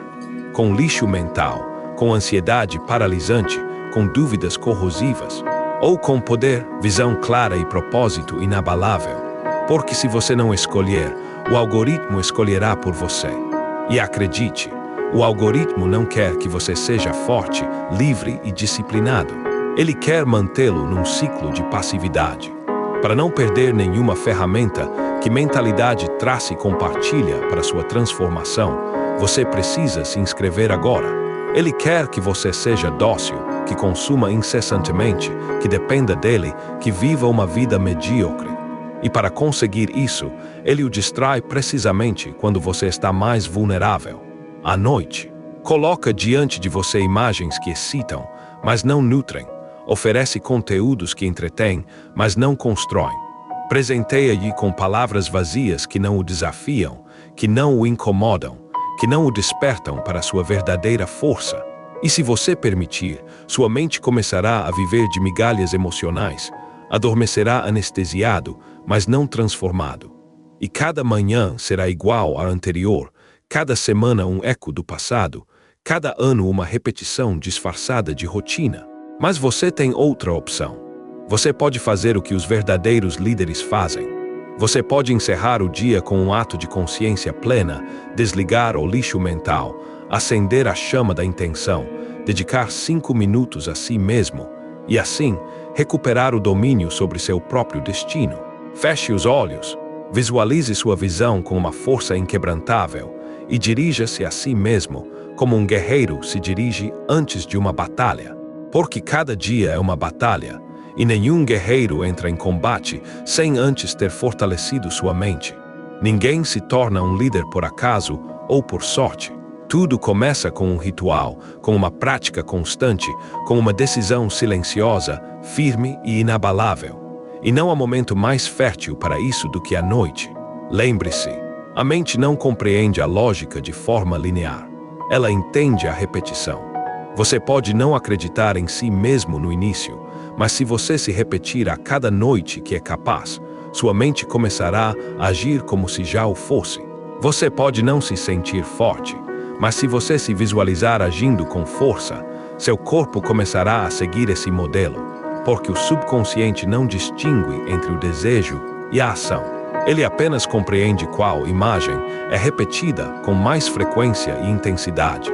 Com lixo mental, com ansiedade paralisante, com dúvidas corrosivas, ou com poder, visão clara e propósito inabalável. Porque se você não escolher, o algoritmo escolherá por você. E acredite, o algoritmo não quer que você seja forte, livre e disciplinado. Ele quer mantê-lo num ciclo de passividade. Para não perder nenhuma ferramenta que Mentalidade Trace compartilha para sua transformação, você precisa se inscrever agora. Ele quer que você seja dócil, que consuma incessantemente, que dependa dele, que viva uma vida medíocre. E para conseguir isso, ele o distrai precisamente quando você está mais vulnerável. À noite, coloca diante de você imagens que excitam, mas não nutrem. Oferece conteúdos que entretêm, mas não constroem. Presenteia-lhe com palavras vazias que não o desafiam, que não o incomodam, que não o despertam para sua verdadeira força. E se você permitir, sua mente começará a viver de migalhas emocionais, adormecerá anestesiado, mas não transformado. E cada manhã será igual à anterior, cada semana um eco do passado, cada ano uma repetição disfarçada de rotina. Mas você tem outra opção. Você pode fazer o que os verdadeiros líderes fazem. Você pode encerrar o dia com um ato de consciência plena, desligar o lixo mental, acender a chama da intenção, dedicar 5 minutos a si mesmo e, assim, recuperar o domínio sobre seu próprio destino. Feche os olhos, visualize sua visão com uma força inquebrantável e dirija-se a si mesmo como um guerreiro se dirige antes de uma batalha. Porque cada dia é uma batalha, e nenhum guerreiro entra em combate sem antes ter fortalecido sua mente. Ninguém se torna um líder por acaso ou por sorte. Tudo começa com um ritual, com uma prática constante, com uma decisão silenciosa, firme e inabalável. E não há momento mais fértil para isso do que a noite. Lembre-se, a mente não compreende a lógica de forma linear. Ela entende a repetição. Você pode não acreditar em si mesmo no início, mas se você se repetir a cada noite que é capaz, sua mente começará a agir como se já o fosse. Você pode não se sentir forte, mas se você se visualizar agindo com força, seu corpo começará a seguir esse modelo, porque o subconsciente não distingue entre o desejo e a ação. Ele apenas compreende qual imagem é repetida com mais frequência e intensidade.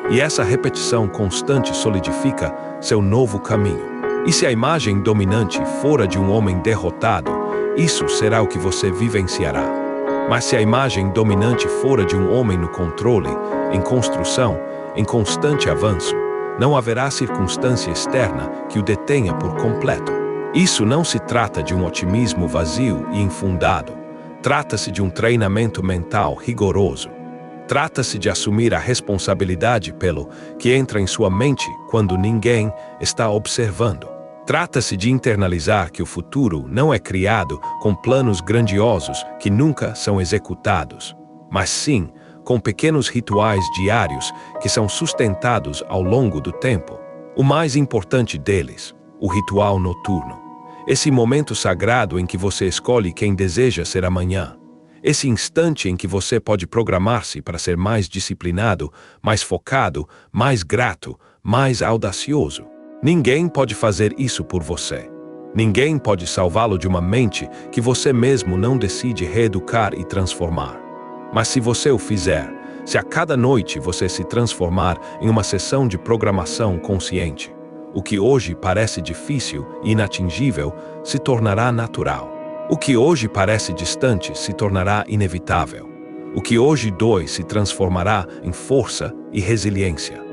E essa repetição constante solidifica seu novo caminho. E se a imagem dominante for a de um homem derrotado, isso será o que você vivenciará. Mas se a imagem dominante for a de um homem no controle, em construção, em constante avanço, não haverá circunstância externa que o detenha por completo. Isso não se trata de um otimismo vazio e infundado. Trata-se de um treinamento mental rigoroso. Trata-se de assumir a responsabilidade pelo que entra em sua mente quando ninguém está observando. Trata-se de internalizar que o futuro não é criado com planos grandiosos que nunca são executados, mas sim com pequenos rituais diários que são sustentados ao longo do tempo. O mais importante deles, o ritual noturno. Esse momento sagrado em que você escolhe quem deseja ser amanhã. Esse instante em que você pode programar-se para ser mais disciplinado, mais focado, mais grato, mais audacioso. Ninguém pode fazer isso por você. Ninguém pode salvá-lo de uma mente que você mesmo não decide reeducar e transformar. Mas se você o fizer, se a cada noite você se transformar em uma sessão de programação consciente, o que hoje parece difícil e inatingível se tornará natural. O que hoje parece distante se tornará inevitável. O que hoje dói se transformará em força e resiliência.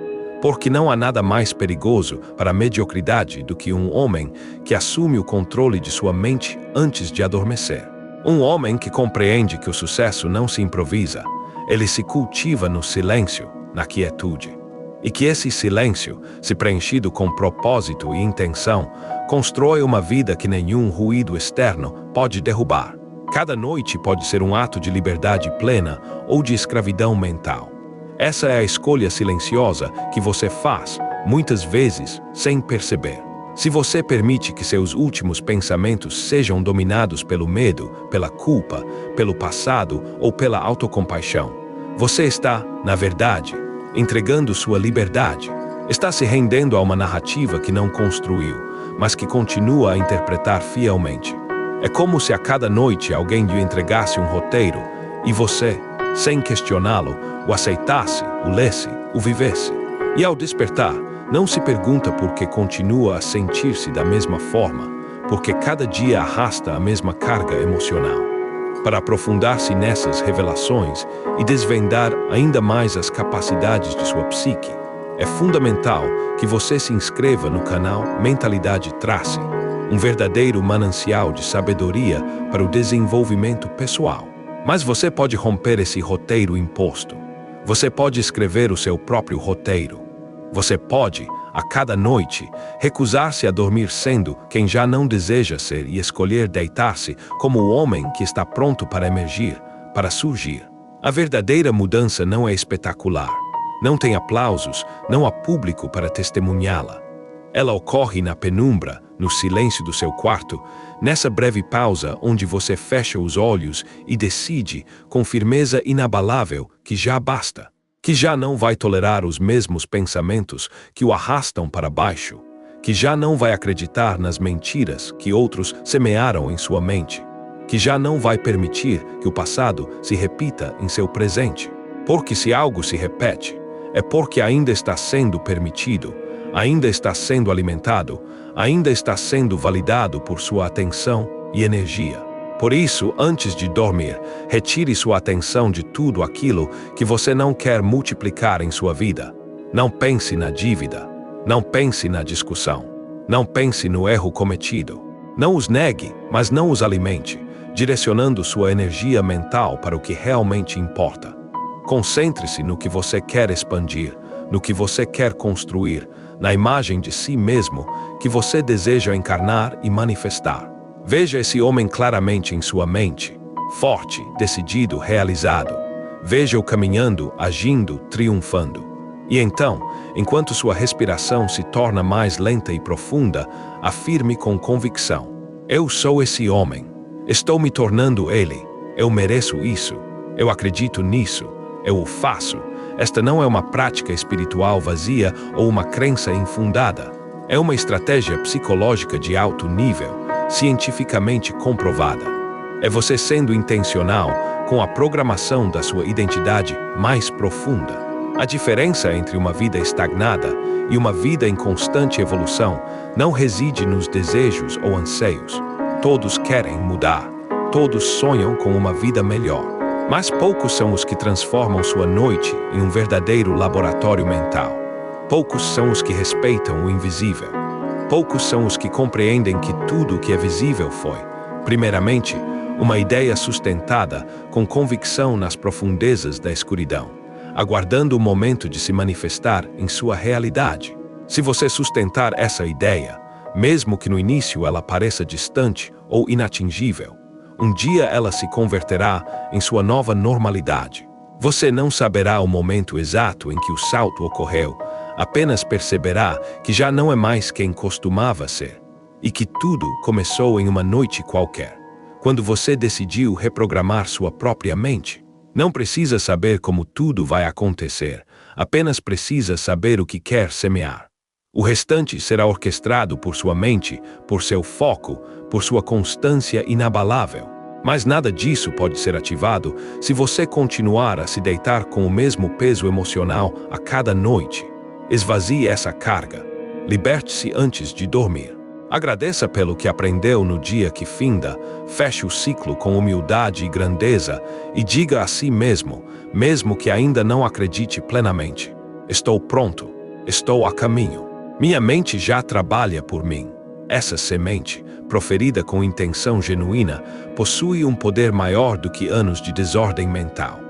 Porque não há nada mais perigoso para a mediocridade do que um homem que assume o controle de sua mente antes de adormecer. Um homem que compreende que o sucesso não se improvisa, ele se cultiva no silêncio, na quietude. E que esse silêncio, se preenchido com propósito e intenção, constrói uma vida que nenhum ruído externo pode derrubar. Cada noite pode ser um ato de liberdade plena ou de escravidão mental. Essa é a escolha silenciosa que você faz, muitas vezes, sem perceber. Se você permite que seus últimos pensamentos sejam dominados pelo medo, pela culpa, pelo passado ou pela autocompaixão, você está, na verdade, entregando sua liberdade. Está se rendendo a uma narrativa que não construiu, mas que continua a interpretar fielmente. É como se a cada noite alguém lhe entregasse um roteiro e você, sem questioná-lo, o aceitasse, o lesse, o vivesse. E ao despertar, não se pergunta por que continua a sentir-se da mesma forma, porque cada dia arrasta a mesma carga emocional. Para aprofundar-se nessas revelações e desvendar ainda mais as capacidades de sua psique, é fundamental que você se inscreva no canal Mentalidade Trace, um verdadeiro manancial de sabedoria para o desenvolvimento pessoal. Mas você pode romper esse roteiro imposto. Você pode escrever o seu próprio roteiro. Você pode, a cada noite, recusar-se a dormir sendo quem já não deseja ser e escolher deitar-se como o homem que está pronto para emergir, para surgir. A verdadeira mudança não é espetacular. Não tem aplausos, não há público para testemunhá-la. Ela ocorre na penumbra, no silêncio do seu quarto, nessa breve pausa onde você fecha os olhos e decide, com firmeza inabalável, que já basta, que já não vai tolerar os mesmos pensamentos que o arrastam para baixo, que já não vai acreditar nas mentiras que outros semearam em sua mente, que já não vai permitir que o passado se repita em seu presente. Porque se algo se repete, é porque ainda está sendo permitido, ainda está sendo alimentado, ainda está sendo validado por sua atenção e energia. Por isso, antes de dormir, retire sua atenção de tudo aquilo que você não quer multiplicar em sua vida. Não pense na dívida, não pense na discussão, não pense no erro cometido. Não os negue, mas não os alimente, direcionando sua energia mental para o que realmente importa. Concentre-se no que você quer expandir, no que você quer construir, na imagem de si mesmo que você deseja encarnar e manifestar. Veja esse homem claramente em sua mente, forte, decidido, realizado. Veja-o caminhando, agindo, triunfando. E então, enquanto sua respiração se torna mais lenta e profunda, afirme com convicção: eu sou esse homem. Estou me tornando ele. Eu mereço isso. Eu acredito nisso. Eu o faço. Esta não é uma prática espiritual vazia ou uma crença infundada. É uma estratégia psicológica de alto nível, cientificamente comprovada. É você sendo intencional com a programação da sua identidade mais profunda. A diferença entre uma vida estagnada e uma vida em constante evolução não reside nos desejos ou anseios. Todos querem mudar. Todos sonham com uma vida melhor. Mas poucos são os que transformam sua noite em um verdadeiro laboratório mental. Poucos são os que respeitam o invisível. Poucos são os que compreendem que tudo o que é visível foi, primeiramente, uma ideia sustentada com convicção nas profundezas da escuridão, aguardando o momento de se manifestar em sua realidade. Se você sustentar essa ideia, mesmo que no início ela pareça distante ou inatingível, um dia ela se converterá em sua nova normalidade. Você não saberá o momento exato em que o salto ocorreu, apenas perceberá que já não é mais quem costumava ser, e que tudo começou em uma noite qualquer, quando você decidiu reprogramar sua própria mente. Não precisa saber como tudo vai acontecer, apenas precisa saber o que quer semear. O restante será orquestrado por sua mente, por seu foco, por sua constância inabalável. Mas nada disso pode ser ativado se você continuar a se deitar com o mesmo peso emocional a cada noite. Esvazie essa carga. Liberte-se antes de dormir. Agradeça pelo que aprendeu no dia que finda, feche o ciclo com humildade e grandeza e diga a si mesmo, mesmo que ainda não acredite plenamente: estou pronto, estou a caminho. Minha mente já trabalha por mim. Essa semente, proferida com intenção genuína, possui um poder maior do que anos de desordem mental.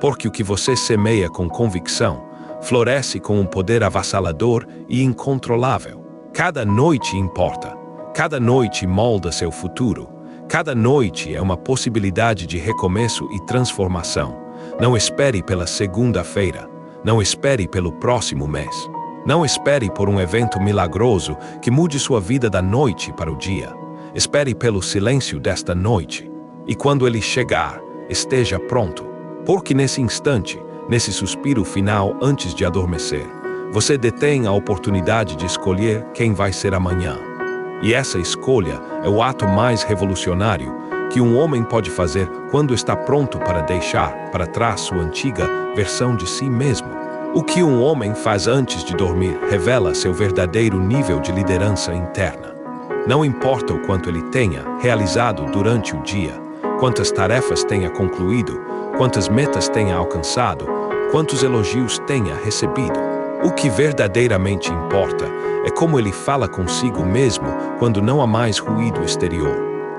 Porque o que você semeia com convicção, floresce com um poder avassalador e incontrolável. Cada noite importa. Cada noite molda seu futuro. Cada noite é uma possibilidade de recomeço e transformação. Não espere pela segunda-feira. Não espere pelo próximo mês. Não espere por um evento milagroso que mude sua vida da noite para o dia. Espere pelo silêncio desta noite. E quando ele chegar, esteja pronto. Porque nesse instante, nesse suspiro final antes de adormecer, você detém a oportunidade de escolher quem vai ser amanhã. E essa escolha é o ato mais revolucionário que um homem pode fazer quando está pronto para deixar para trás sua antiga versão de si mesmo. O que um homem faz antes de dormir revela seu verdadeiro nível de liderança interna. Não importa o quanto ele tenha realizado durante o dia, quantas tarefas tenha concluído, quantas metas tenha alcançado, quantos elogios tenha recebido. O que verdadeiramente importa é como ele fala consigo mesmo quando não há mais ruído exterior,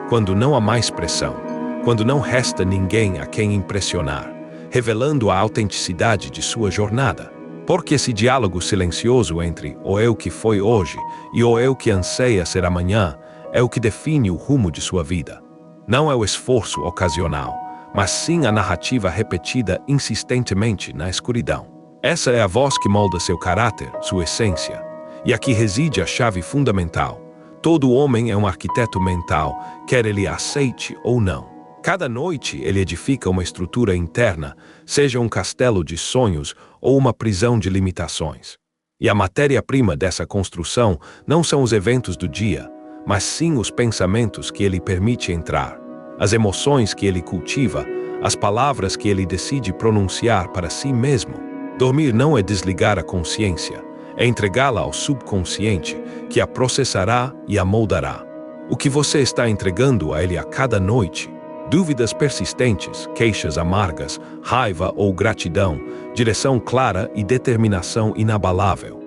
quando não há mais pressão, quando não resta ninguém a quem impressionar, revelando a autenticidade de sua jornada. Porque esse diálogo silencioso entre o eu que foi hoje e o eu que anseia ser amanhã é o que define o rumo de sua vida. Não é o esforço ocasional, mas sim a narrativa repetida insistentemente na escuridão. Essa é a voz que molda seu caráter, sua essência. E aqui reside a chave fundamental. Todo homem é um arquiteto mental, quer ele aceite ou não. Cada noite ele edifica uma estrutura interna, seja um castelo de sonhos ou uma prisão de limitações. E a matéria-prima dessa construção não são os eventos do dia, mas sim os pensamentos que ele permite entrar, as emoções que ele cultiva, as palavras que ele decide pronunciar para si mesmo. Dormir não é desligar a consciência, é entregá-la ao subconsciente, que a processará e a moldará. O que você está entregando a ele a cada noite? Dúvidas persistentes, queixas amargas, raiva ou gratidão, direção clara e determinação inabalável.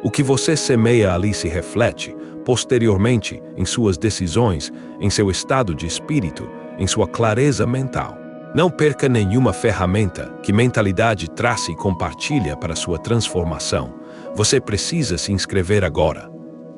O que você semeia ali se reflete, posteriormente, em suas decisões, em seu estado de espírito, em sua clareza mental. Não perca nenhuma ferramenta que mentalidade trace e compartilha para sua transformação. Você precisa se inscrever agora.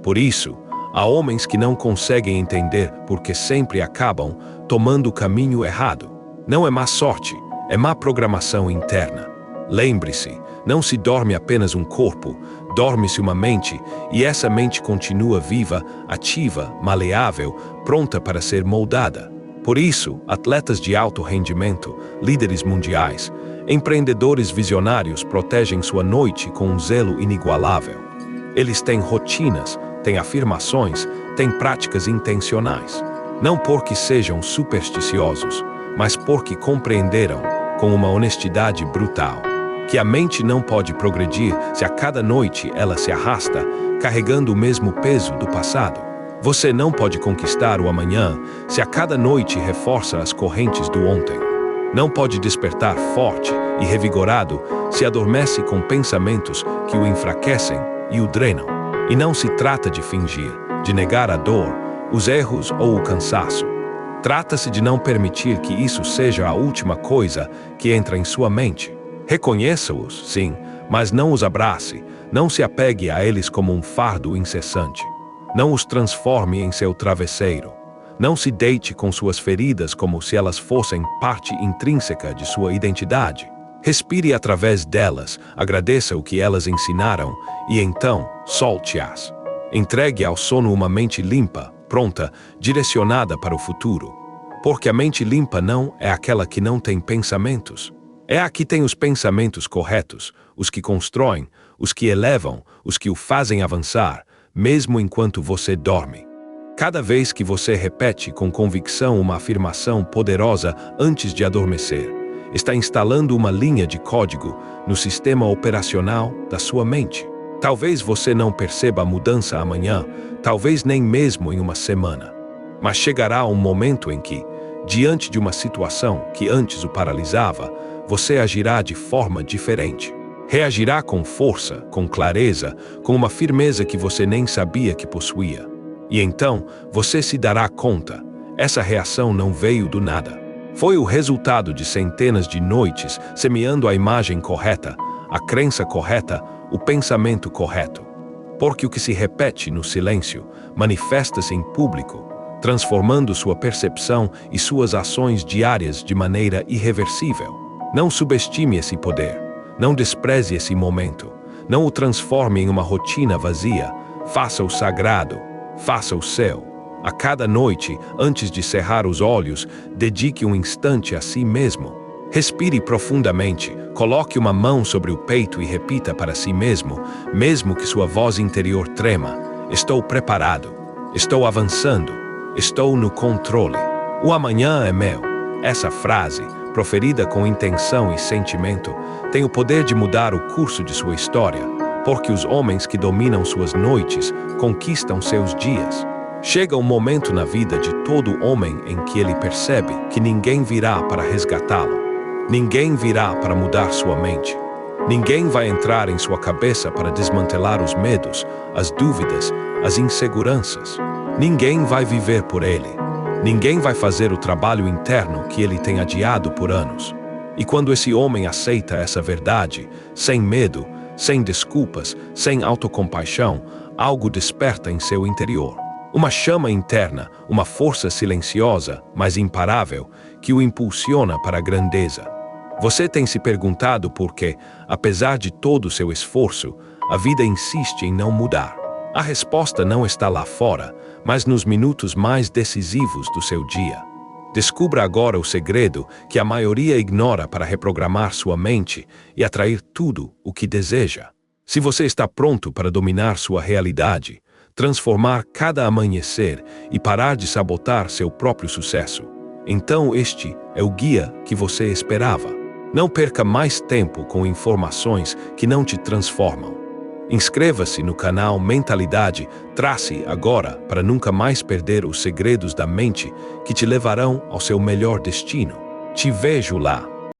Por isso, há homens que não conseguem entender porque sempre acabam tomando o caminho errado. Não é má sorte, é má programação interna. Lembre-se, não se dorme apenas um corpo, dorme-se uma mente, e essa mente continua viva, ativa, maleável, pronta para ser moldada. Por isso, atletas de alto rendimento, líderes mundiais, empreendedores visionários protegem sua noite com um zelo inigualável. Eles têm rotinas, têm afirmações, têm práticas intencionais. Não porque sejam supersticiosos, mas porque compreenderam, com uma honestidade brutal, que a mente não pode progredir se a cada noite ela se arrasta, carregando o mesmo peso do passado. Você não pode conquistar o amanhã se a cada noite reforça as correntes do ontem. Não pode despertar forte e revigorado se adormece com pensamentos que o enfraquecem e o drenam. E não se trata de fingir, de negar a dor, os erros ou o cansaço. Trata-se de não permitir que isso seja a última coisa que entra em sua mente. Reconheça-os, sim, mas não os abrace, não se apegue a eles como um fardo incessante. Não os transforme em seu travesseiro. Não se deite com suas feridas como se elas fossem parte intrínseca de sua identidade. Respire através delas, agradeça o que elas ensinaram e então solte-as. Entregue ao sono uma mente limpa, pronta, direcionada para o futuro. Porque a mente limpa não é aquela que não tem pensamentos. É a que tem os pensamentos corretos, os que constroem, os que elevam, os que o fazem avançar, mesmo enquanto você dorme. Cada vez que você repete com convicção uma afirmação poderosa antes de adormecer, está instalando uma linha de código no sistema operacional da sua mente. Talvez você não perceba a mudança amanhã, talvez nem mesmo em uma semana. Mas chegará um momento em que, diante de uma situação que antes o paralisava, você agirá de forma diferente. Reagirá com força, com clareza, com uma firmeza que você nem sabia que possuía. E então, você se dará conta, essa reação não veio do nada. Foi o resultado de centenas de noites semeando a imagem correta, a crença correta, o pensamento correto. Porque o que se repete no silêncio manifesta-se em público, transformando sua percepção e suas ações diárias de maneira irreversível. Não subestime esse poder, não despreze esse momento, não o transforme em uma rotina vazia, faça-o sagrado, faça-o seu. A cada noite, antes de cerrar os olhos, dedique um instante a si mesmo. Respire profundamente, coloque uma mão sobre o peito e repita para si mesmo, mesmo que sua voz interior trema: estou preparado, estou avançando, estou no controle. O amanhã é meu. Essa frase, proferida com intenção e sentimento, tem o poder de mudar o curso de sua história, porque os homens que dominam suas noites conquistam seus dias. Chega um momento na vida de todo homem em que ele percebe que ninguém virá para resgatá-lo. Ninguém virá para mudar sua mente. Ninguém vai entrar em sua cabeça para desmantelar os medos, as dúvidas, as inseguranças. Ninguém vai viver por ele. Ninguém vai fazer o trabalho interno que ele tem adiado por anos. E quando esse homem aceita essa verdade, sem medo, sem desculpas, sem autocompaixão, algo desperta em seu interior. Uma chama interna, uma força silenciosa, mas imparável, que o impulsiona para a grandeza. Você tem se perguntado por que, apesar de todo o seu esforço, a vida insiste em não mudar. A resposta não está lá fora, mas nos minutos mais decisivos do seu dia. Descubra agora o segredo que a maioria ignora para reprogramar sua mente e atrair tudo o que deseja. Se você está pronto para dominar sua realidade, transformar cada amanhecer e parar de sabotar seu próprio sucesso, então este é o guia que você esperava. Não perca mais tempo com informações que não te transformam. Inscreva-se no canal Mentalidade Trace agora para nunca mais perder os segredos da mente que te levarão ao seu melhor destino. Te vejo lá.